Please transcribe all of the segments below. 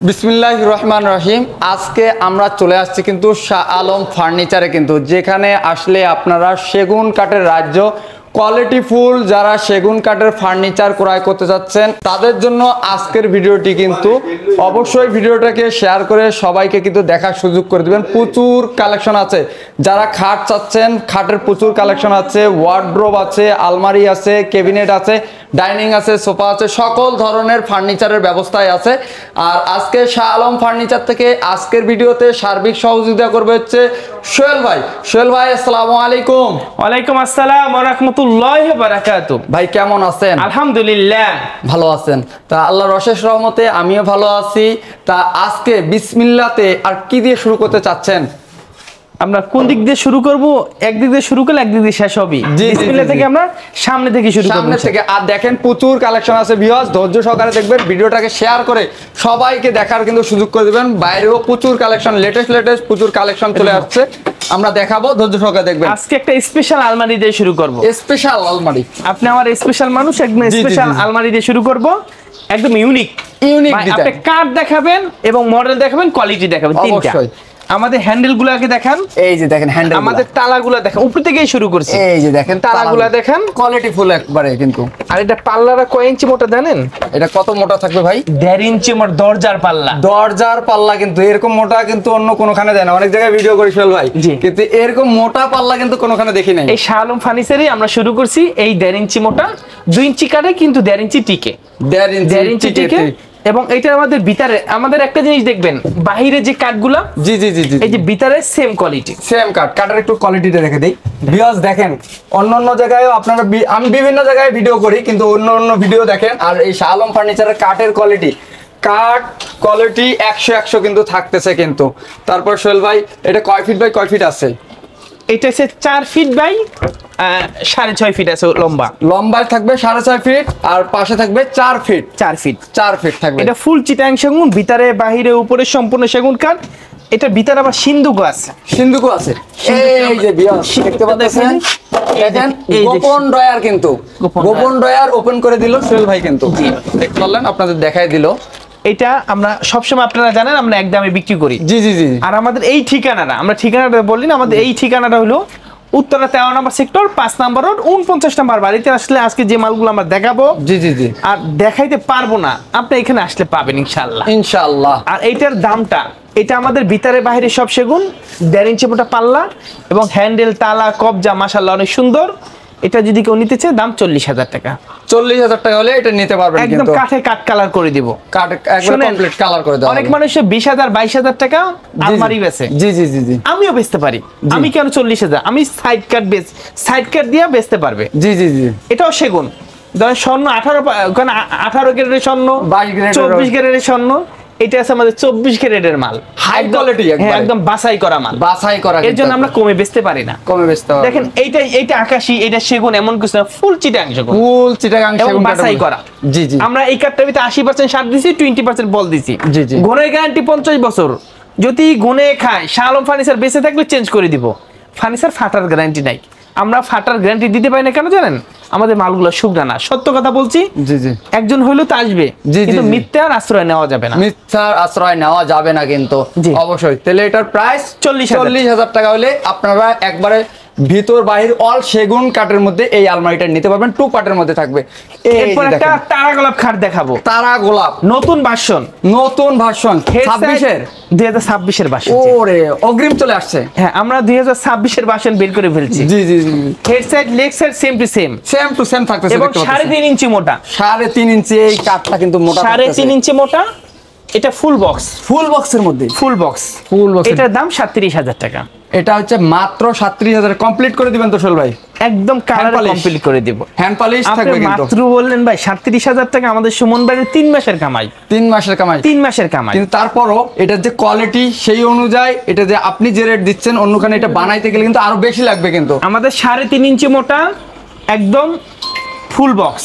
বিসমিল্লাহির রহমানির রহিম। আজকে আমরা চলে আসছি কিন্তু শাহ আলম ফার্নিচারে, কিন্তু যেখানে আসলে আপনারা সেগুন কাঠের রাজ্য কোয়ালিটি ফুল যারা সেগুন কাঠের ফার্নিচার ক্রয় করতে যাচ্ছেন তাদের জন্য আজকের ভিডিওটি, কিন্তু অবশ্যই ভিডিওটাকে শেয়ার করে সবাইকে কিন্তু দেখার সুযোগ করে দিবেন। প্রচুর কালেকশন আছে, যারা খাট চাচ্ছেন খাটের প্রচুর কালেকশন আছে, ওয়ার্ড্রোব আছে, আলমারি আছে, ক্যাবিনেট আছে, ডাইনিং আছে, সোফা আছে, সকল ধরনের ফার্নিচারের ব্যবস্থায় আছে। আর আজকে শাহ আলম ফার্নিচার থেকে আজকের ভিডিওতে সার্বিক সহযোগিতা করবে হচ্ছে সোহেল ভাই। সোহেল ভাই, আসসালামু আলাইকুম। ওয়ালাইকুম আসসালাম ওয়া রাহমাতুল্লাহি ওয়া বারাকাতুহু। ভাই কেমন আছেন? আলহামদুলিল্লাহ ভালো আছেন। তা আল্লাহর অশেষ রহমতে আমিও ভালো আছি। তা আজকে বিসমিল্লাতে আর কি দিয়ে শুরু করতে চাচ্ছেন? আমরা কোন দিক দিয়ে শুরু করব? একদিক দিয়ে শুরু করলে একদিক দিয়ে শেষ হবে। বিসমিল্লাহ থেকে আমরা সামনে থেকে শুরু করব। সামনে থেকে। আর দেখেন প্রচুর কালেকশন আছে ভিউয়ার্স, ধৈর্য সহকারে দেখবেন, ভিডিওটাকে শেয়ার করে সবাইকে দেখার কিন্তু সুযোগ করে দিবেন। বাইরেও প্রচুর কালেকশন, লেটেস্ট প্রচুর কালেকশন চলে আসছে, আমরা দেখাবো, ধৈর্য সহকারে দেখবেন। আজকে একটা স্পেশাল আলমারি দিয়ে শুরু করব। স্পেশাল আলমারি? আপনি আমার স্পেশাল মানুষ, একদম স্পেশাল আলমারি দিয়ে শুরু করব। একদম ইউনিক ডিজাইন। আপনি কাঠ দেখাবেন এবং মডেল দেখাবেন, কোয়ালিটি দেখাবেন, তিনটা। আমাদের হ্যান্ডেলগুলোকে দেখান, এই যে দেখেন হ্যান্ডেল। আমাদের তালাগুলো দেখেন, উপর থেকেই শুরু করছি, এই যে দেখেন তালাগুলো দেখেন, কোয়ালিটি ফুল একবারে কিন্তু। আর এটা পাল্লাটা কয় ইঞ্চি মোটা জানেন? এটা কত মোটা থাকবে ভাই? 1.5 ইঞ্চি মোটা দরজার পাল্লা। দরজার পাল্লা কিন্তু এরকম মোটা কিন্তু অন্য কোনোখানে দেয় না। অনেক জায়গায় ভিডিও করি সোহেল ভাই, কিন্তু এরকম মোটা পাল্লা কিন্তু কোনোখানে দেখি নাই। এই শাহ আলম ফার্নিচারই আমরা শুরু করছি এই 1.5 ইঞ্চি মোটা, 2 ইঞ্চি কাটে কিন্তু 1.5 ইঞ্চি টিকে, 1.5 ইঞ্চি টিকে। এবং এটা আমাদের ভিতরে, আমাদের একটা জিনিস দেখবেন, বাহিরে যে কাঠগুলা, জি জি জি জি, এই যে ভিতরে সেম কোয়ালিটি, সেম কাঠ। কাঠের একটু কোয়ালিটিটা রেখে দেই ভিউয়ার্স। দেখেন অন্য জায়গায়ও আপনারা, আমি বিভিন্ন জায়গায় ভিডিও করি কিন্তু অন্য ভিডিও দেখেন। আর এই শাহ আলম ফার্নিচারের কাঠের কোয়ালিটি, কাঠ কোয়ালিটি 100 কিন্তু থাকতেছে কিন্তু। তারপর সোহেল ভাই, এটা কয় ফিট বাই কয় ফিট আছে? এটা হচ্ছে 4 ফিট বাই 6.5 ফিট আছে লম্বা। লম্বায় থাকবে 6.5 ফিট আর পাশে থাকবে 4 ফিট। 4 ফিট থাকবে। এটা ফুল চিটাং সেগুন, ভিতরে বাহিরে উপরে সম্পূর্ণ সেগুন কাঠ। এটা ভিতরে আবার সিন্ধুকও আছে, সিন্ধুকও আছে। এই যে ভিউয়ার্স দেখতে পাচ্ছেন, দেখেন গোপন ড্রয়ার কিন্তু, গোপন ড্রয়ার ওপেন করে দিল সোহেল ভাই কিন্তু। দেখতে পারলেন, আপনাদের দেখাই দিল। এটা আমরা সবসময়, আপনারা জানেন আমরা একদমই বিক্রি করি। জি জি জি। আর আমাদের এই ঠিকানাটা, আমরা ঠিকানাটা বললি না, আমাদের এই ঠিকানাটা হলো উত্তরা 13 নম্বর সেক্টর, 5 নম্বর রোড, 49 নম্বর বাড়িতে আসলে আজকে যে মালগুলো আমরা দেখাবো, জি জি জি, আর দেখাইতে পারবো না, আপনি এখানে আসলে পাবেন ইনশাআল্লাহ ইনশাআল্লাহ। আর এইটার দামটা, এটা আমাদের ভিতরে বাইরে সব সেগুন, 1.5 ইঞ্চি মোটা পাল্লা এবং হ্যান্ডেল, তালা, কবজা মাশাআল্লাহ অনেক সুন্দর। এটা যদি কেউ নিতে চায় দাম 40,000 টাকা। 40,000 টাকা হলে এটা নিতে পারবেন, একদম কাঠে কাট কালার করে দিব, কাট একদম কমপ্লিট কালার করে দাও। অনেক মানুষ 20,000 22,000 টাকা আলমারি বেচে। জি জি জি জি, আমিও বেচতে পারি। আমি কেন 40,000? আমি সাইড কাট সাইড কাট দিয়ে বেচতে পারবে। জি জি জি। এটাও সেগুন, ধরেন স্বর্ণ 18 গ্রেডের স্বর্ণ, 24 গ্রেডের স্বর্ণ। এটা আছে আমাদের 24 গ্রেডের মাল, হাই কোয়ালিটি, একদম বাছাই করা মাল, বাছাই করা। এর জন্য আমরা কমে বেচতে পারি না, কমে বেচতে পারি। দেখেন এইটা আকাশী, এটা সেগুন, এমন কিছু না, ফুল চিটাং সেগুন, ফুল চিটাং সেগুন বাছাই করা। জি জি। আমরা এই কাঠটার ভিতরে 80% সার দিছি, 20% বল দিছি। জি জি। গুণের গ্যারান্টি 50 বছর। যদি গুণে খায়, শাহ আলম ফার্নিচার বেঁচে থাকলে চেঞ্জ করে দিব। ফার্নিচার ফাটার গ্যারান্টি নাই, আমরা ফাটার গ্যারান্টি দিতে পারি না। কেন জানেন? আমাদের মালগুলো শুকনা না, সত্য কথা বলছি। জি জি। একজন হইলো তো আসবে, কিন্তু মিথ্যার আশ্রয় নেওয়া যাবে না, মিথ্যার আশ্রয় নেওয়া যাবে না কিন্তু অবশ্যই। তাহলে এটার প্রাইস 40,000 টাকা হলে আপনারা একবারে ভিতর বাহির অল সেগুন কাঠের মধ্যে এই আলমারিটা নিতে পারবেন। 2 পার্টের মধ্যে থাকবে। এরপর একটা তারা গোলাপ খাট দেখাবো, তারা গোলাপ নতুন ভার্সন, 2026 এর ভার্সন। ওরে অগ্রিম চলে আসছে। হ্যাঁ, আমরা 2026 এর ভার্সন বের করে ফেলছি। জি জি জি। Head side leg side same to same থাকতেছে এবং 3.5 ইঞ্চি মোটা। 3.5 ইঞ্চি এই কাঠটা কিন্তু মোটা, 3.5 ইঞ্চি মোটা। এটা ফুল বক্সের মধ্যে, ফুল বক্স। এটার দাম 37,000 টাকা। এটা হচ্ছে মাত্র 37,000 কমপ্লিট করে দিবেন তো সোহেল ভাই? একদম কালার কমপ্লিট করে দিব, হ্যান্ড পলিশ থাকবে কিন্তু। মাত্র বললেন ভাই 37,000 টাকা, আমাদের সুমন ভাইয়ের 3 মাসের কামাই, 3 মাসের কামাই, 3 মাসের কামাই। কিন্তু তারপরও এটার যে কোয়ালিটি সেই অনুযায়ী, এটা যে আপনি যে রেট দিচ্ছেন অন্যখানে এটা বানাইতে গেলে কিন্তু আরো বেশি লাগবে কিন্তু। আমাদের 3.5 ইঞ্চি মোটা, একদম ফুল বক্স,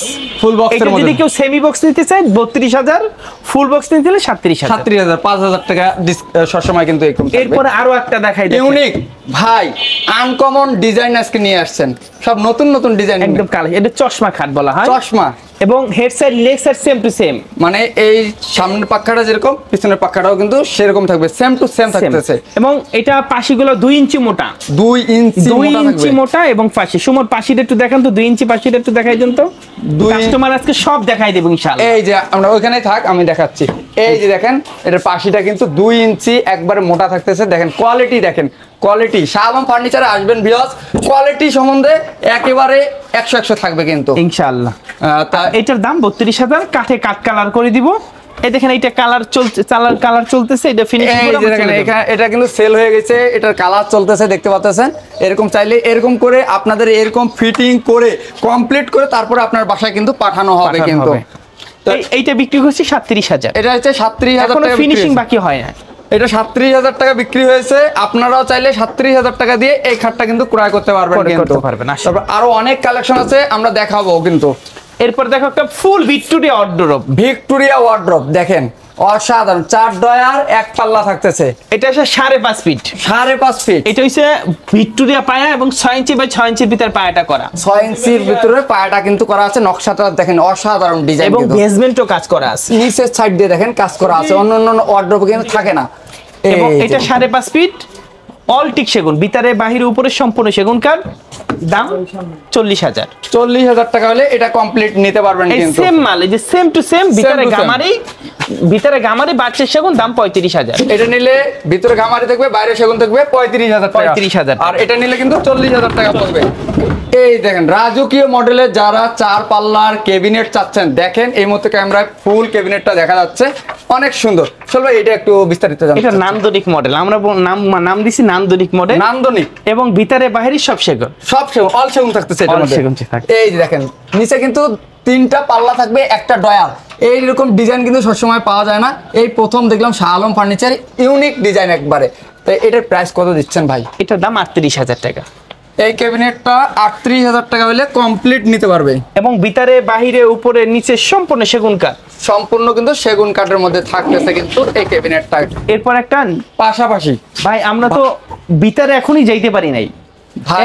এর মধ্যে যদি কেউ সেমি বক্স নিতে চায় 32,000, ফুল বক্স নিতে হলে 37,000, 5,000 টাকা সবসময় কিন্তু এরকম। এরপরে আরো একটা দেখাই, ইউনিক ভাই, আনকমন ডিজাইন আজকে নিয়ে আসছেন, সব নতুন ডিজাইন, একদম কালার। এটা চশমা খাট বলা হয়, চশমা। এবং head side leg side same to same, মানে এই সামনের পাখাটা যেরকম পিছনের পাখাটাও কিন্তু সেরকম থাকবে, সেম টু সেম থাকতেছে। এবং এটা পাশিগুলো 2 ইঞ্চি মোটা, 2 ইঞ্চি মোটা এবং পাশি সুমর পাশিটা একটু দেখান তো, 2 ইঞ্চি পাশিটা একটু দেখাই দেন তো। কাস্টমার আজকে সব দেখাই দেব ইনশাআল্লাহ। এই যে আমরা ওইখানেই থাক, আমি দেখাচ্ছি। এই যে দেখেন এটার পাশিটা কিন্তু 2 ইঞ্চি একবারে মোটা থাকতেছে। দেখেন কোয়ালিটি, দেখেন কোয়ালিটি। শাহ আলম ফার্নিচারে আসবেন ভিউয়ার্স, কোয়ালিটি সম্বন্ধে একেবারে 100 থাকবে কিন্তু ইনশাআল্লাহ। এটার দাম 32,000, কাঠে কাট কালার করে দিব। এই দেখেন এটা কালার চলতেছে, এটা ফিনিশিং করে দেখেন এটা কিন্তু সেল হয়ে গেছে, এটার কালার চলতেছে দেখতে পাচ্ছেন। এরকম চাইলে এরকম করে আপনাদের এরকম ফিটিং করে কমপ্লিট করে তারপরে আপনার বাসায় কিন্তু পাঠানো হবে কিন্তু। এইটা বিক্রি করছি 37,000, এটা হচ্ছে 37,000 টাকা, ফিনিশিং বাকি হয় না। এটা 37,000 টাকা বিক্রি হয়েছে। আপনারাও চাইলে 37,000 টাকা দিয়ে এই খাটটা কিন্তু ক্রয় করতে পারবেন কিন্তু। তারপর আরো অনেক কালেকশন আছে, আমরা দেখাবো কিন্তু। এরপর দেখো একটা ফুল ভিক্টোরিয়া ওয়ার্ডরোব, দেখেন অসাধারণ, 4 ডয়ার 1 পাল্লা থাকতেছে। এটা হচ্ছে 5.5 ফিট, 5.5 ফিট। এটা হচ্ছে ভিক্টোরিয়া পায়া এবং 6 ইঞ্চি বাই 6 ইঞ্চির ভিতরে পায়াটা করা, 6 ইঞ্চির ভিতরে পায়াটা কিন্তু করা আছে। নকশাটা দেখেন অসাধারণ ডিজাইন, এবং বেসমেন্টও কাজ করা আছে, নিচের সাইড দিয়ে দেখেন কাজ করা আছে, অন্য ওয়ার্ডরোবে কিন্তু থাকে না। এবং এটা 5.5 ফিট অল টিক সেগুন, ভিতরে বাহিরে উপরে সম্পূর্ণ সেগুন কাঠ, দাম 40,000 টাকা হলে এটা কমপ্লিট নিতে পারবেন কিন্তু। সেম মাল, এই যে সেম টু সেম, ভিতরে গামারি বাচ্চা সেগুন, দাম 35,000। এটা নিলে ভিতরে গামারি থাকবে, বাইরে সেগুন থাকবে 35,000 টাকা। আর এটা নিলে কিন্তু 40,000 টাকা পড়বে। এই দেখেন রাজকীয় মডেলের যারা 4 পাল্লার ক্যাবিনেট চাচ্ছেন, দেখেন এই মুহূর্তে ক্যামেরায় ফুল ক্যাবিনেটটা দেখা যাচ্ছে, অনেক সুন্দর। চলো এটা একটু বিস্তারিত জানতে। এটা নান্দনিক মডেল, আমরা নাম দিছি নান্দনিক মডেল, নান্দনিক। এবং ভিতরে বাইরে সব সেগুন, অল সেগুন থাকতেছে এটার মধ্যে। এই যে দেখেন নিচে কিন্তু 3টা পাল্লা থাকবে, একটা ডয়ার। এইরকম ডিজাইন কিন্তু সবসময় পাওয়া যায় না, এই প্রথম দেখলাম Shah Alam furniture, unique design একবারে। তো এটার প্রাইস কত দিচ্ছেন ভাই? এটার দাম 38,000 টাকা। এই ক্যাবিনেটটা 38,000 টাকা হলে কমপ্লিট নিতে পারবে, এবং ভিতরে বাহিরে উপরে নিচে সম্পূর্ণ সেগুন কাঠ, সম্পূর্ণ কিন্তু সেগুন কাঠের মধ্যে থাকতেছে কিন্তু এই ক্যাবিনেটটা। এরপর একটা পাশাপাশি ভাই আমরা তো ভিতরে এখনই যাইতে পারি নাই,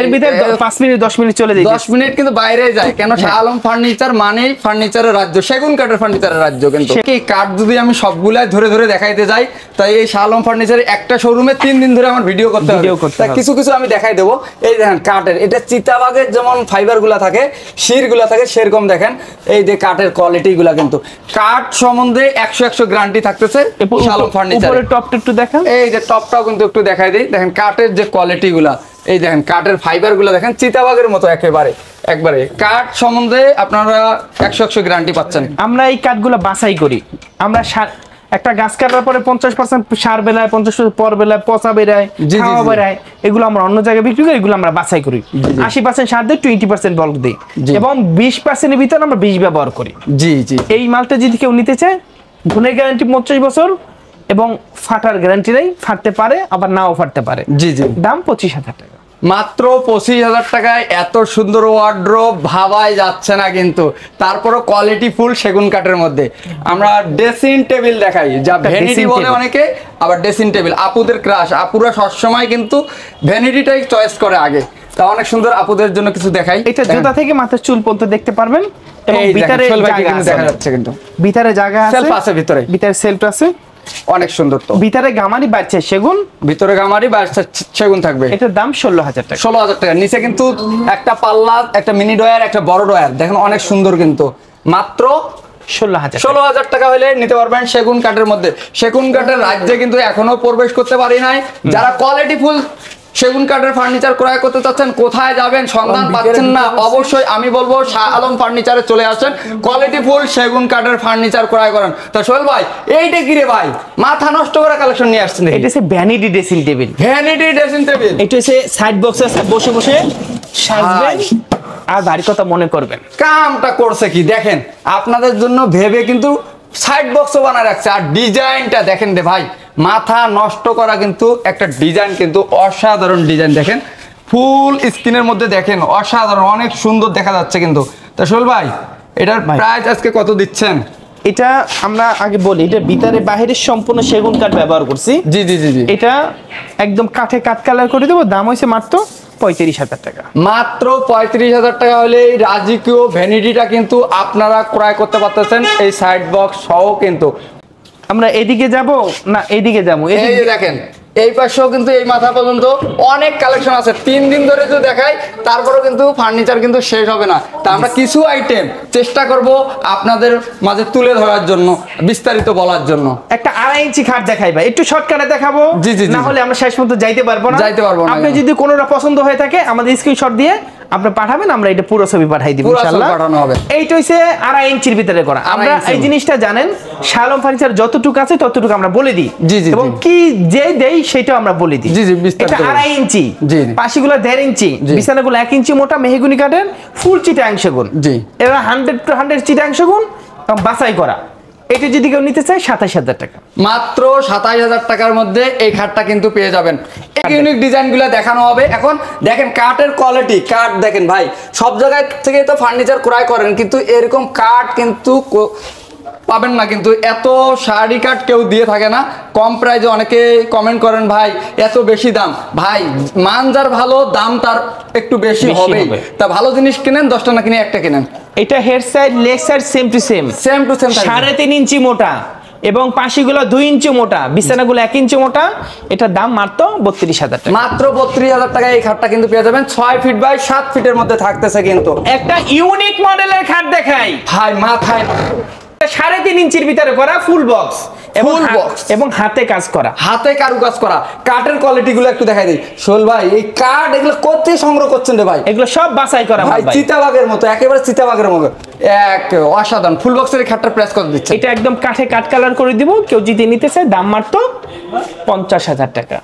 এর ভিতরে 5 মিনিট 10 মিনিট চলে যায়, 10 মিনিট কিন্তু বাইরে যায় কেন? শাহ আলম ফার্নিচার মানেই ফার্নিচারের রাজ্য, সেগুন কাঠের ফার্নিচারের রাজ্য কিন্তু। এই কাঠ যদি আমি সবগুলাই ধরে ধরে দেখাইতে যাই, তাই এই শাহ আলম ফার্নিচারের একটা শোরুমে 3 দিন ধরে আমার ভিডিও করতে হবে। তাই কিছু কিছু আমি দেখাই দেবো। এই দেখেন কাঠের, এটা চিতাবাগের যেমন ফাইবার গুলা থাকে, শির গুলা থাকে, সেরকম দেখেন এই যে কাঠের কোয়ালিটি গুলা কিন্তু। কাঠ সম্বন্ধে 100 গ্যারান্টি থাকতেছে শাহ আলম ফার্নিচার। উপরের টপটা একটু দেখেন, এই যে টপটাও কিন্তু একটু দেখাই দিই। দেখেন কাঠের যে কোয়ালিটি গুলা, এই দেখেন কাঠের ফাইবার গুলো দেখেন চিতাবাগের মতো একবারে কাঠ সম্বন্ধে আপনারা 100 গ্যারান্টি পাচ্ছেন। আমরা এই কাঠগুলো বাছাই করি, আমরা একটা গাছ কাটার পরে 50% সার বেলায়, 50% পর বেলায় পচা বেরায়, খাওয়া বেরায়, এগুলো আমরা অন্য জায়গায় বিক্রি করি, এগুলো আমরা বাছাই করি। 80% সার দিই, 20% বল্ক দিই, এবং 20% এর ভিতরে আমরা 20 ব্যবহার করি। এই মালটা যদি কেউ নিতে চায়, গুণের গ্যারান্টি 25 বছর, এবং ফাটার গ্যারান্টি নেই, ফাটতে পারে আবার নাও ফাটতে পারে। দাম 25,000 টাকা, মাত্র 25,000 টাকায় এত সুন্দর ওয়ার্ড্রোব ভাবাই যাচ্ছে না কিন্তু। তারপরও কোয়ালিটি ফুল সেগুন কাঠের মধ্যে। আমরা ড্রেসিং টেবিল দেখাই, যা ভ্যানিটি বলে অনেকে, আবার ড্রেসিং টেবিল। আপুদের ক্রাশ, আপুরা সবসময় কিন্তু ভ্যানিটিটাই চয়েস করে আগে। তা অনেক সুন্দর, আপুদের জন্য কিছু দেখাই। এটা জুতা থেকে মাথার চুল পর্যন্ত দেখতে পারবেন, এবং ভিতরে দেখা যাচ্ছে কিন্তু, ভিতরে জায়গা আছে, সেলফ আছে, ভিতরে সেলফ আছে, অনেক সুন্দর। তো ভিতরে গামারি বাড়ছে সেগুন, ভিতরে গামারি বাড়ছে সেগুন থাকবে। এটার দাম 16,000 টাকা। 16,000 টাকা। নিচে কিন্তু একটা পাল্লা, একটা মিনি ডয়ার, একটা বড় ডয়ার, দেখেন অনেক সুন্দর কিন্তু। মাত্র 16,000 টাকা হলে নিতে পারবেন সেগুন কাঠের মধ্যে। সেগুন কাঠের রাজ্যে কিন্তু এখনো প্রবেশ করতে পারি নাই। যারা কোয়ালিটি ফুল সেগুন কাঠের ফার্নিচার ক্রয় করতে চাচ্ছেন, কোথায় যাবেন, সন্ধান পাচ্ছেন না, অবশ্যই আমি বলবো শাহ আলম ফার্নিচারে চলে আসেন, কোয়ালিটি ফুল সেগুন কাঠের ফার্নিচার ক্রয় করেন। তা সোহেল ভাই, এইটা কি রে ভাই, মাথা নষ্ট করা কালেকশন নিয়ে আসছেন? এটা হচ্ছে ভ্যানিটি ড্রেসিং টেবিল, এটা হচ্ছে সাইড বক্সে বসে বসে সাজবেন আর বাড়ির কথা মনে করবেন। কামটা করছে কি দেখেন, আপনাদের জন্য ভেবে কিন্তু সাইড বক্সও বানায় রাখছে। আর ডিজাইনটা দেখেন রে ভাই, মাথা নষ্ট করা কিন্তু একটা ডিজাইন, কিন্তু অসাধারণ ডিজাইন। দেখেন ফুল স্ক্রিনের মধ্যে দেখেন, অসাধারণ, অনেক সুন্দর দেখা যাচ্ছে কিন্তু। তা সোহেল ভাই, এটার প্রাইস আজকে কত দিচ্ছেন? এটা আমরা আগে বলি, এটা ভিতরে বাইরে সম্পূর্ণ সেগুন কাঠ ব্যবহার করছি। জি। এটা একদম কাঠে কাট কালার করে দেবো, দাম হয়েছে মাত্র 35,000 টাকা। মাত্র 35,000 টাকা হলে এই রাজকীয় ভ্যানিটিটা কিন্তু আপনারা ক্রয় করতে পারতেছেন, এই সাইড বক্স সহ কিন্তু। আমরা এদিকে যাব না এদিকে যাবো? এই যে দেখেন এই পাশেও কিন্তু এই মাথা পর্যন্ত অনেক কালেকশন আছে, 3 দিন ধরে তো দেখাই তারপরেও কিন্তু ফার্নিচার কিন্তু শেষ হবে না। তা আমরা কিছু আইটেম চেষ্টা করব আপনাদের মাঝে তুলে ধরার জন্য, বিস্তারিত বলার জন্য। একটা 2.5 ইঞ্চি খাট দেখাই ভাই, একটু শর্টকাটে দেখাবো, জি, জি, জি। না হলে আমরা শেষ পর্যন্ত যাইতে পারবো না। আপনি যদি কোনোটা পছন্দ হয়ে থাকে আমাদের স্ক্রিনশট দিয়ে আপনি পাঠাবেন, আমরা এটা পুরো ছবি পাঠাই দিব ইনশাআল্লাহ। পাঠানো হবে। এইটা হইছে 2.5 ইঞ্চির ভিতরে করা। আমরা এই জিনিসটা জানেন শাহ আলম ফার্নিচার যতটুকু আছে ততটুকু আমরা বলে দিই, এবং কি যে দেই সেটাও আমরা বলে দিই। এটা 2.5 ইঞ্চি, পাশিগুলো 1.5 ইঞ্চি, বিছানাগুলো 1 ইঞ্চি মোটা মেহগনি কাঠের ফুল চিটাং সেগুন। এরা 100 to 100 চিটাং সেগুন বাছাই করা। এটা যদি কেউ নিতে চায় 27,000 টাকা। মাত্র 27,000 টাকার মধ্যে এই খাটটা কিন্তু পেয়ে যাবেন। ইউনিক ডিজাইনগুলো দেখানো হবে। এখন দেখেন কাঠের কোয়ালিটি, কাঠ দেখেন ভাই, সব জায়গায় থেকে তো ফার্নিচার ক্রয় করেন কিন্তু এরকম কাঠ কিন্তু পাবেন না, কিন্তু এত শাড়ি কাঠ কেউ দিয়ে থাকে না। কম প্রাইসে অনেকে কমেন্ট করেন ভাই এত বেশি দাম, ভাই মান যার ভালো দাম তার একটু বেশি হবে। তা ভালো জিনিস কিনেন 10টা না কিনে একটা কিনেন। এটা head side leg side same to same 3.5 ইঞ্চি মোটা এবং পাশিগুলো 2 ইঞ্চি মোটা, বিছানাগুলো 1 ইঞ্চি মোটা। এটার দাম মাত্র 32,000 টাকা। মাত্র 32,000 টাকায় এই খাটটা কিন্তু পেয়ে যাবেন। 6 ফিট বাই 7 ফিটের মধ্যে থাকতেছে কিন্তু। একটা ইউনিক মডেলের খাট দেখাই ভাই, মাথায় 3.5 ইঞ্চির ভিতরে করা ফুল বক্স এবং হাতে কাজ করা, হাতে কারুকাজ করা। কাঠের কোয়ালিটি গুলো একটু দেখাই দিই। সোহেল ভাই এই কাঠ এগুলো কোথায় সংগ্রহ করছেন রে ভাই? এগুলো সব বাছাই করা ভাই, চিতাবাগের মতো, একেবারে চিতাবাগের মতো, এক অসাধারণ। ফুল বক্সের এই খাটটা প্রেস করে দিচ্ছে। এটা একদম কাঠে কাট কালার করে দিব। কেউ যদি নিতে চায় দাম মাত্র 50,000 টাকা।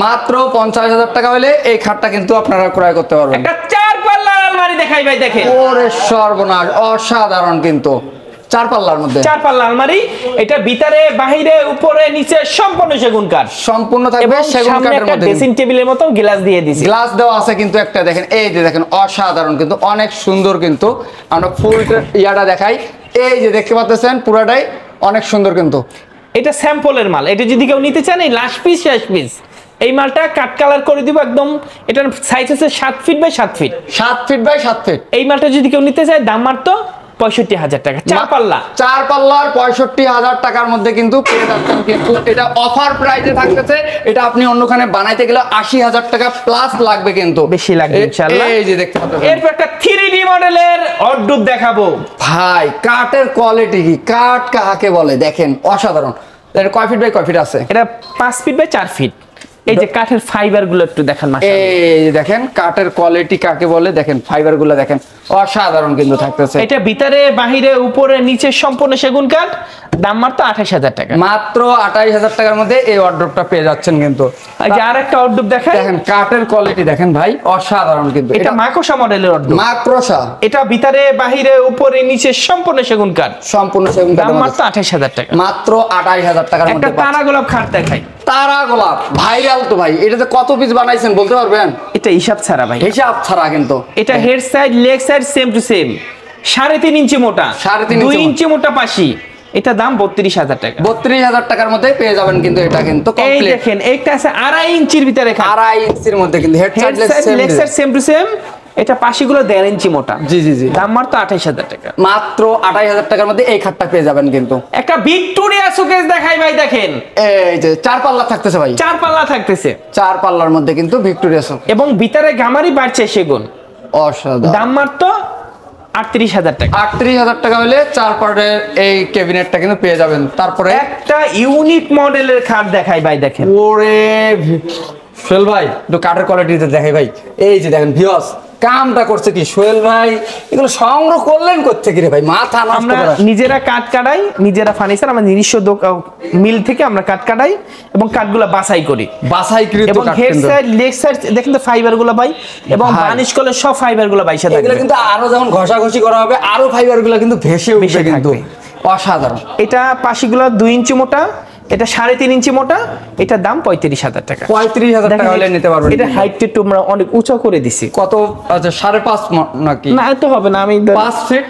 মাত্র 50,000 টাকা হলে এই খাটটা কিন্তু আপনারা ক্রয় করতে পারবেন। একটা 4 পাল্লার আলমারি দেখাই ভাই, দেখেন। ওরে সর্বনাশ, অসাধারণ কিন্তু 4 পাল্লার মধ্যে 4 পাল্লা আলমারি। এটা ভিতরে বাহিরে উপরে নিচে সম্পূর্ণ সেগুন কাঠ, সম্পূর্ণ থাকবে সেগুন কাঠের মধ্যে। ড্রেসিং টেবিলের মতো গ্লাস দিয়ে দিয়েছি, গ্লাস দেওয়া আছে কিন্তু একটা। দেখেন এই যে দেখেন অসাধারণ কিন্তু, অনেক সুন্দর কিন্তু। আমরা ফুল ইয়াটা দেখাই, এই যে দেখতে পাচ্ছেন পুরাটাই অনেক সুন্দর কিন্তু। এটা স্যাম্পলের মাল। এটা যদি কেউ নিতে চান এই লাস্ট পিস শেষ পিস এই মালটা কাট কালার করে দিব একদম। এটার সাইজ আছে 7 feet by 7 feet, 7 feet by 7 feet. এই মালটা যদি কেউ নিতে চায় দাম মাত্র 65,000 টাকা। 4 পাল্লা 4 পাল্লার 65,000 টাকার মধ্যে কিন্তু পেয়ে যাচ্ছেন কিন্তু। এটা অফার প্রাইসে থাকতেছে। এটা আপনি অন্যখানে বানাইতে গেলে 80,000 টাকা প্লাস লাগবে কিন্তু, বেশি লাগবে ইনশাআল্লাহ। এই যে দেখতে পাচ্ছেন। এরপর একটা 3D মডেলের অর্ডুপ দেখাবো ভাই। কাঠের কোয়ালিটি কি, কাঠ কাকে বলে দেখেন অসাধারণ। এটা কয় ফিট বাই কয় ফিট আছে? এটা 5 ফিট বাই 4 ফিট। এই যে কাঠের ফাইবার গুলো একটু দেখেন, এই দেখেন কাঠের কোয়ালিটি কাকে বলে, দেখেন ফাইবার গুলো দেখেন অসাধারণ কিন্তু থাকতেছে। এটা ভিতরে বাহিরে উপরে নিচে সম্পূর্ণ সেগুন কাঠ। দাম মাত্র 28,000 টাকা। মাত্র 28,000 টাকার মধ্যে এই অর্ডারটা পেয়ে যাচ্ছেন কিন্তু। এই যে আরেকটা অর্ডার দেখেন, দেখেন কাঠের কোয়ালিটি দেখেন ভাই অসাধারণ কিন্তু। এটা মাকড়সা মডেলের অর্ডার। মাকড়সা, এটা ভিতরে বাহিরে উপরে নিচে সম্পূর্ণ সেগুন কাঠ, সম্পূর্ণ সেগুন কাঠ। দাম মাত্র 28,000 টাকা। মাত্র 28,000 টাকার মধ্যে। একটা তারা গোলাপ খাট দেখাই। তারা গোলাপ ভাইরাল তো ভাই। এটাতে কত পিস বানাইছেন বলতে পারবেন? এটা হিসাব ছাড়া ভাই, হিসাব ছাড়া কিন্তু। এটা head side leg side same to same 3.5 ইঞ্চি মোটা, 2 ইঞ্চি মোটা পাশি। এটা দাম 32,000 টাকা। 32,000 টাকার মধ্যে পেয়ে যাবেন কিন্তু এটা কিন্তু এই দেখেন একটা আছে 2.5 ইঞ্চির ভিতরে, 2.5 ইঞ্চির মধ্যে কিন্তু head side leg side same to same. এটা পাশিগুলো 1.5 ইঞ্চি মোটা। জি জি জি। দাম মাত্র 28,000 টাকা। মাত্র 28,000 টাকার মধ্যে এই খাটটা পেয়ে যাবেন কিন্তু। একটা ভিক্টোরিয়া শোকেস দেখাই ভাই, দেখেন এই যে 4 পাল্লা থাকতেছে ভাই, 4 পাল্লা থাকতেছে। 4 পাল্লার মধ্যে কিন্তু ভিক্টোরিয়া শোকেস এবং ভিতরে গামারি বাড়ছে সেগুন। অসাধারণ। দাম মাত্র 38,000 টাকা। 38,000 টাকা হলে 4 পার্টের এই ক্যাবিনেটটা কিন্তু পেয়ে যাবেন। তারপরে একটা ইউনিক মডেলের খাট দেখাই ভাই, দেখেন। ওরে সোহেল ভাই একটু কাঠের কোয়ালিটিতে দেখাই ভাই। এই যে দেখেন ভিউয়ার্স কামটা করছে কি সোহেল ভাই, এগুলো সংগ্রহ করলেন করতে কি রে ভাই, মাথা নষ্ট আমরা করা। নিজেরা কাঠ কাটাই, নিজেরা ফার্নিচার, আমরা নিজস্ব মিল থেকে আমরা কাঠ কাটাই এবং কাঠগুলো বাছাই করি, বাছাইকৃত এবং কাঠ হেড কিন্তু। সাইড লেগ সাইড দেখেন তো ফাইবার গুলো ভাই, এবং বানিশ করলে সব ফাইবার গুলো বাইসা থাকবে। এগুলো কিন্তু আরো যখন ঘষাঘষি করা হবে আরো ফাইবার গুলো কিন্তু ভেসে উঠবে কিন্তু। অসাধারণ। এটা পাশিগুলো 2 ইঞ্চি মোটা, এটা 3.5 ইঞ্চি মোটা। এটার দাম 35,000 টাকা। 35,000 টাকা হলে নিতে পারবেন। এটা হাইট একটু আমরা অনেক উঁচা করে দিছি। কত? আচ্ছা 5.5 নাকি? না এত হবে না, আমি 5 ফিট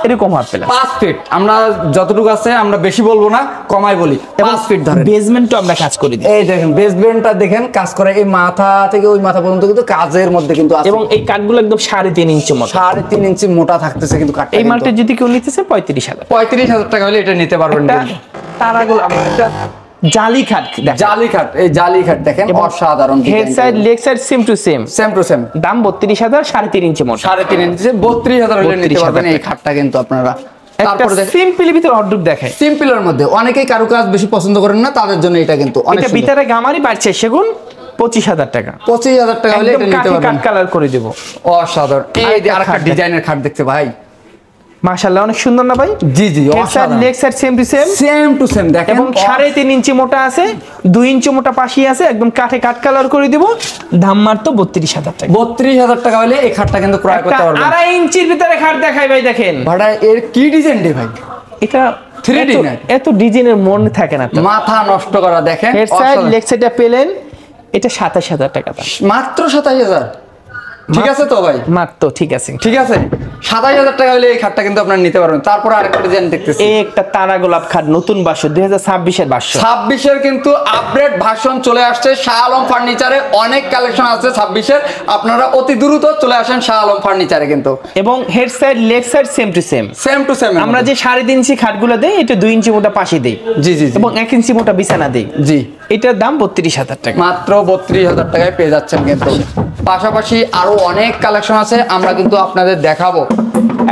এরকম হাফ প্লাস 5 ফিট। আমরা যতটুকু আছে আমরা বেশি বলবো না, কমাই বলি, 5 ফিট ধরে। বেসমেন্টও আমরা কাজ করে দিই। এই দেখেন বেসমেন্টটা দেখেন কাজ করে, এই মাথা থেকে ওই মাথা পর্যন্ত কিন্তু কাজের মধ্যে কিন্তু আছে। এবং এই কাঠগুলো একদম 3.5 ইঞ্চি মোটা, 3.5 ইঞ্চি মোটা থাকতেছে কিন্তু কাঠটা। এই মালটা যদি কেউ নিতে চায় 35,000, 35,000 টাকা হলে এটা নিতে পারবেন কিন্তু। তারাগুলো আমরা একটা জালি খাট, জালি খাট, এই জালি খাট দেখেন অসাধারণ। Head side leg side same to same, same to same. দাম 32,000, 3.5 ইঞ্চি মোটা। 3.5 ইঞ্চি 32,000 হলে নিতে পারবেন এই খাটটা কিন্তু আপনারা। তারপরে সিম্পলি ভিতর অর্ডার দেখায়, সিম্পলের মধ্যে অনেকেই কারুকাজ বেশি পছন্দ করেন না, তাদের জন্য এটা কিন্তু অনেক এটা ভিতরে গামারি বাড়ছে সেগুন 25,000 টাকা। 25,000 টাকা হলে এটা নিতে পারবেন। কাট কালার করে দেব, অসাধারণ। এই যে আরেকটা ডিজাইনের খাট দেখতে ভাই, মাশাআল্লাহ অনেক সুন্দর না ভাই? জি জি অসাধারণ। Leg side same to same, same to same দেখেন। এবং 3.5 ইঞ্চি মোটা আছে, 2 ইঞ্চি মোটা পাশি আছে, একদম কাঠে কাট কালার করে দিব। দাম মাত্র 32,000 টাকা। 32,000 টাকা হলে এই খাটটা কিন্তু ক্রয় করতে পারবেন। 2.5 ইঞ্চির ভিতরে খাট দেখাই ভাই, দেখেন ভাড়া এর কি ডিজাইন রে ভাই? এটা 3D না, এত ডিজাইনের মনে থাকে না তো, মাথা নষ্ট করা। দেখেন হেড সাইড লেগ সাইডটা পেলেন, এটা 27,000 টাকা দাম। মাত্র 27,000। ঠিক আছে তো ভাই? মাত্র ঠিক আছে, ঠিক আছে। 27,000 টাকা হলে এই খাটটা কিন্তু আপনারা নিতে পারবেন। তারপর আরেকটা ডিজাইন দেখতেছি, এই একটা তারা গোলাপ খাট নতুন বাসু 2026 এর বাসু। 26 এর কিন্তু আপডেট ভার্সন চলে আসছে শাহ আলম ফার্নিচারে। অনেক কালেকশন আছে 26 এর, আপনারা অতি দ্রুত চলে আসেন শাহ আলম ফার্নিচারে কিন্তু। এবং head side leg side same to same, same to same. আমরা যে 3.5 ইঞ্চি খাটগুলো দেই, এটা 2 ইঞ্চি মোটা পাশি দেই। জি জি এবং 1 ইঞ্চি মোটা বিছানা দেই। জি, এটার দাম 32,000 টাকা। মাত্র 32,000 টাকায় পেয়ে যাচ্ছেন কিন্তু। পাশাপাশি আরো অনেক কালেকশন আছে, আমরা কিন্তু আপনাদের দেখাবো।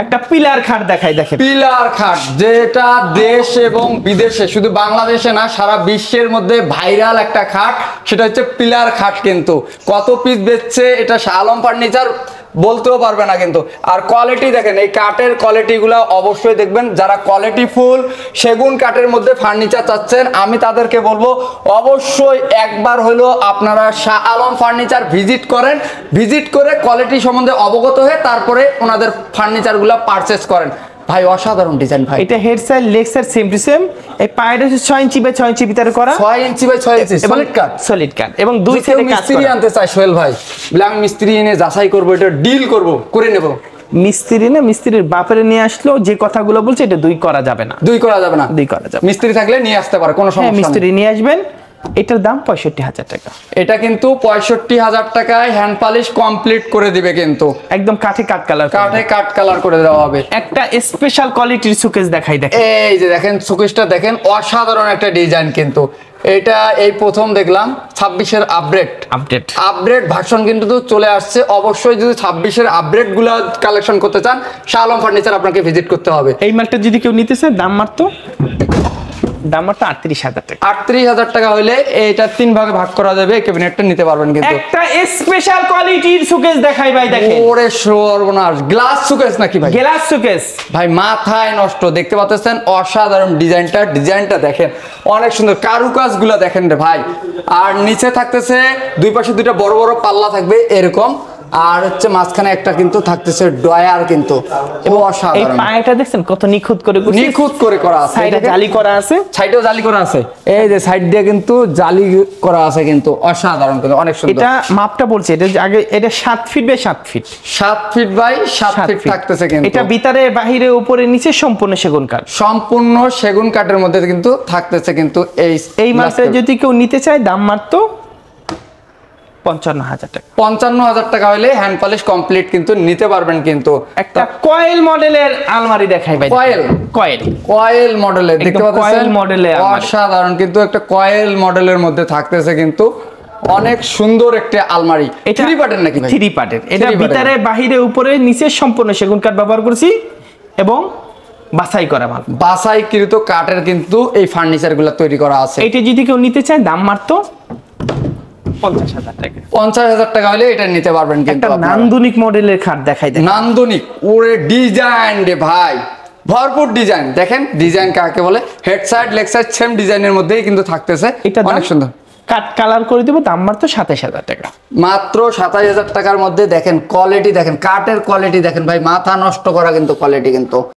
একটা পিলার খাট দেখাই, দেখেন পিলার খাট, যেটা দেশ এবং বিদেশে, শুধু বাংলাদেশে না সারা বিশ্বের মধ্যে ভাইরাল একটা খাট, সেটা হচ্ছে পিলার খাট কিন্তু। কত পিস বেচছে এটা শাহ আলম ফার্নিচার বলতেও পারবে না কিন্তু। আর কোয়ালিটি দেখেন, এই কাঠের কোয়ালিটিগুলো অবশ্যই দেখবেন। যারা কোয়ালিটি ফুল সেগুন কাঠের মধ্যে ফার্নিচার চাচ্ছেন, আমি তাদেরকে বলবো অবশ্যই একবার হলো আপনারা শাহ আলম ফার্নিচার ভিজিট করেন। ভিজিট করে কোয়ালিটি সম্বন্ধে অবগত হয়ে তারপরে ওনাদের ফার্নিচারগুলো পারচেস করেন। ভাই অসাধারণ ডিজাইন ভাই। এটা head side leg side same to same. এই পায়টা হচ্ছে 6 ইঞ্চি বাই 6 ইঞ্চি ভিতরে করা, 6 inch by 6 inch solid cut, solid cut. এবং দুই সাইডে কাজ মিস্ত্রি করা। আনতে চাই সোহেল ভাই, বলে আমি মিস্ত্রি এনে যাচাই করব, এটা ডিল করব, করে নেব। মিস্ত্রি না, মিস্ত্রির বাপের নিয়ে আসলো, যে কথাগুলো বলছে এটা দুই করা যাবে না, দুই করা যাবে না, দুই করা যাবে। মিস্ত্রি থাকলে নিয়ে আসতে পারে, কোনো সমস্যা নেই। মিস্ত্রি নিয়ে আসবেন। এটার দাম 65,000 টাকা। এটা কিন্তু 65,000 টাকায় হ্যান্ড পলিশ কমপ্লিট করে দিবে কিন্তু। একদম কাঠে কাট কালার, কাঠে কাট কালার করে দেওয়া হবে। একটা স্পেশাল কোয়ালিটির সুকেস দেখাই, দেখেন এই যে দেখেন সুকেশটা দেখেন, অসাধারণ একটা ডিজাইন কিন্তু। এটা এই প্রথম দেখলাম 26 এর আপডেট ভার্সন কিন্তু চলে আসছে। অবশ্যই যদি 26 এর আপডেট গুলা কালেকশন করতে চান, শাহ আলম ফার্নিচার আপনাকে ভিজিট করতে হবে। এই মালটা যদি কেউ নিতে চায়, দাম মাত্র 38,000 টাকা। 38,000 টাকা হলে এটা 3 ভাগে ভাগ করা যাবে, ক্যাবিনেটটা নিতে পারবেন কিন্তু। একটা স্পেশাল কোয়ালিটির সুকেস দেখাই ভাই, দেখেন ওরে সর্বনাশ, গ্লাস সুকেস নাকি ভাই? গ্লাস সুকেস ভাই মাথায় নষ্ট। দেখতে পাচ্ছেন অসাধারণ ডিজাইনটা দেখেন, অনেক সুন্দর কারুকাজগুলো দেখেন রে ভাই। আর নিচে থাকতেছে দুই পাশে দুইটা বড় বড় পাল্লা থাকবে এরকম, আর হচ্ছে মাঝখানে একটা কিন্তু থাকতেছে ডয়ার কিন্তু। এবং এই অসাধারণ পায়াটা দেখছেন কত নিখুঁত করে করা আছে, সাইডে জালি করা আছে, সাইডেও জালি করা আছে। এই যে সাইড দিয়ে কিন্তু জালি করা আছে কিন্তু, অসাধারণ কিন্তু, অনেক সুন্দর। এটা মাপটা বলছে, এটা আগে এটা 7 feet by 7 feet, 7 feet by 7 feet থাকতেছে কিন্তু। এটা ভিতরে বাহিরে উপরে নিচে সম্পূর্ণ সেগুন কাঠ, সম্পূর্ণ সেগুন কাঠের মধ্যে কিন্তু থাকতেছে কিন্তু। এই মালটা যদি কেউ নিতে চায়, দাম মাত্র 55,000 টাকা। 55,000 টাকা হলে হ্যান্ড পলিশ কমপ্লিট কিন্তু নিতে পারবেন কিন্তু। একটা কয়েল মডেলের আলমারি দেখাই ভাই, কয়েল মডেলের দেখতে পাচ্ছেন, কয়েল মডেলের অসাধারণ কিন্তু। একটা কয়েল মডেলের মধ্যে থাকতেছে কিন্তু, অনেক সুন্দর একটা আলমারি। এটা 3 পার্টের নাকি ভাই? 3 পার্টের। এটা ভিতরে বাহিরে উপরে নিচে সম্পূর্ণ সেগুন কাঠ ব্যবহার করেছি, এবং বাছাই করা মাল, বাছাইকৃত কাঠের কিন্তু এই ফার্নিচারগুলো তৈরি করা আছে। এটা যদি কেউ নিতে চায়, দাম মাত্র 50,000 টাকা। 50,000 টাকা হলে এটা নিতে পারবেন কিন্তু। একটা নান্দনিক মডেলের খাট দেখাই, নান্দনিক ওরে ডিজাইন রে ভাই, ভরপুর ডিজাইন। দেখেন ডিজাইন কাকে বলে, head side leg side same ডিজাইনের মধ্যেই কিন্তু থাকতেছে, এটা অনেক সুন্দর। কাট কালার করে দেবো, দাম মাত্র 27,000 টাকা। মাত্র 27,000 টাকার মধ্যে দেখেন কোয়ালিটি, দেখেন কাঠের কোয়ালিটি দেখেন ভাই, মাথা নষ্ট করা কিন্তু কোয়ালিটি কিন্তু।